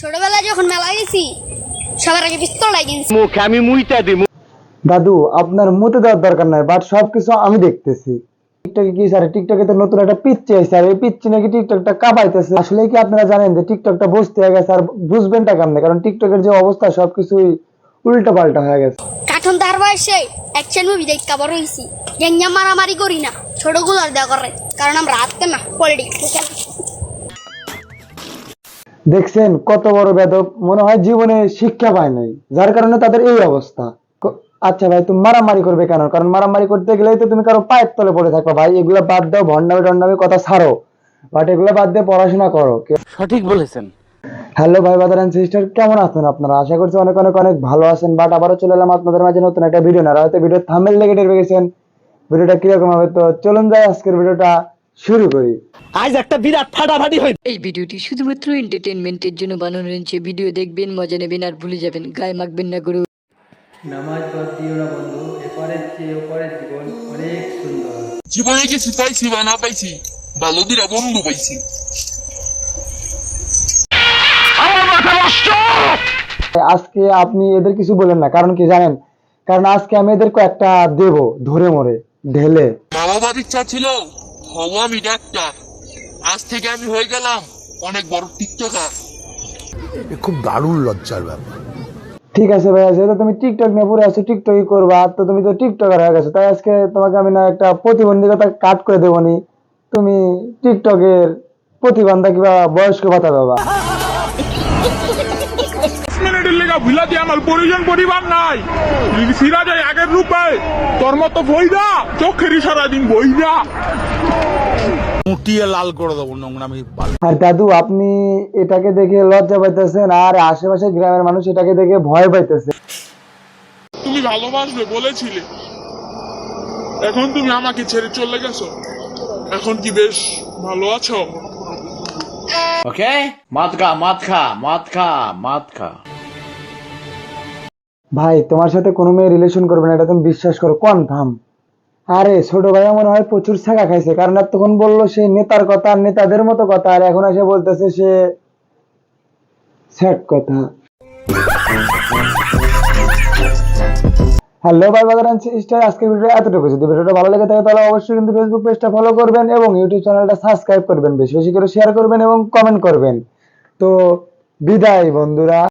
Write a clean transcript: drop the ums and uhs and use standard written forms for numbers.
ছোটবেলায় যখন মেলা গেছি সবার আগে পিস্তল লাগিয়েছি। মুখে আমি মুইতা দিই। দাদু আপনার মতে দেওয়ার দরকার নাই, বাট সবকিছু আমি দেখতেছি। টিকটকে কি স্যার, টিকটকে তো নতুন একটা পিচ্ছি আছে, আর এই পিচ্ছি নাকি টিকটকটা কাঁপাইতেছে। আসলে কি আপনারা জানেন যে টিকটকটা বসতে হয়ে গেছে, আর বুঝবেনটা কেমনে? কারণ টিকটকের যে অবস্থা সবকিছুই উল্টা পাল্টা হয়ে গেছে। কার্টুন তার বয়সে অ্যাকশন মুভি দেখতে বড় হয়েছি। গ্যাঞ্জাম মারামারি করি না, ছোটগুলোর দেওয়া করে, কারণ আমরা হাতে না পলিটিক্স। দেখছেন কত বড় বেদব, মনে হয় জীবনে শিক্ষা পায় নাই, যার কারণে তাদের এই অবস্থা। আচ্ছা ভাই, তুমি মারামারি করবে কেন? কারণ মারামারি করতে গেলেই তো তুমি কারো পায়ের তলে পড়ে থাকবা। ভাই এগুলা বাদ দাও, ভন্ডামি টন্ডামি কথা ছাড়ো, বাট এগুলা বাদ দিয়ে পড়াশোনা করো। সঠিক বলেছেন। হ্যালো ভাই ব্রাদার এন্ড সিস্টার, কেমন আছেন আপনারা? আশা করছি অনেক অনেক অনেক ভালো আছেন। বাট আবারও চলে এলাম আপনাদের মাঝে নতুন একটা ভিডিও না, হয়তো ভিডিও থাম্বনেল দেখে টের পেয়েছেন ভিডিওটা কিরকম হবে। তো চলুন যাই আজকের ভিডিওটা শুরু করি। আজ একটা বিরাট ফাটাফাটি হইবে। এই ভিডিওটি শুধুমাত্র এন্টারটেইনমেন্টের জন্য বানানো হয়েছে। ভিডিও দেখবেন, মজা নেবেন আর ভুলে যাবেন, গায়ে মাখবেন না গুরু। নামাজ বাদ দিও না বন্ধু, এপারের চেয়ে ওপারের জীবন অনেক সুন্দর। জীবনে কিছু পাইছি বা না পাইছি, ভালো দিরা বন্ধু পাইছি। আজকে আপনি এদের কিছু বলেন না, কারণ কি জানেন? কারণ আজকে আমি এদের কয়েকটা দেব ধরে মরে ঢেলে। মা বাবার ইচ্ছা ছিল হব আমি ডাক্তার, আজ থেকে আমি হয়ে গেলাম অনেক বড় টিকটকার। খুব দারুণ লজ্জার ব্যাপার। ঠিক আছে ভাইয়া, যেহেতু তুমি টিকটক নিয়ে পড়ে আছো, টিকটকই করবা, তো তুমি তো টিকটকার হয়ে গেছো, তাই আজকে তোমাকে আমি না একটা প্রতিবন্ধকতা কাট করে দেবো নি, তুমি টিকটকের প্রতিবন্ধক কিংবা বয়স্ক ভাতা পাবা। মিনিটের লেগা ভুলা দিয়ে আমার পরিজন পরিবার নাই, ফিরা যায় আগের রূপে। তোর মতো বইরা চোখেরই সারাদিন বইরা মুটিয়ে লাল করে দেবো নোংরামি। আর দাদু, আপনি এটাকে দেখে লজ্জা পাইতেছেন, আর আশেপাশে গ্রামের মানুষ এটাকে দেখে ভয় পাইতেছে। তুমি ভালোবাসবে বলেছিলে, এখন তুমি আমাকে ছেড়ে চলে গেছো। এখন কি বেশ ভালো আছো? ওকে, মদ খা মদ খা মদ খা মদ খা। ভাই তোমার সাথে কোনো মেয়ে রিলেশন করবে না, এটা তুমি বিশ্বাস করো, কনফার্ম। আরে ছোট ভাইয়া মনে হয় প্রচুর ছাকা খাইছে, কারণ আর তখন বললো সে নেতার কথা, নেতাদের মতো কথা, আর এখন এসে বলতেছে সে স্যাড কথা। হ্যালো ভাই ব্রাদার এন্ড সিস্টার, আজকের ভিডিও এতটুকু। যদি ভিডিওটা ভালো লেগে থাকে তাহলে অবশ্যই কিন্তু ফেসবুক পেজটা ফলো করবেন এবং ইউটিউব চ্যানেলটা সাবস্ক্রাইব করবেন, বেশি বেশি করে শেয়ার করবেন এবং কমেন্ট করবেন। তো বিদায় বন্ধুরা।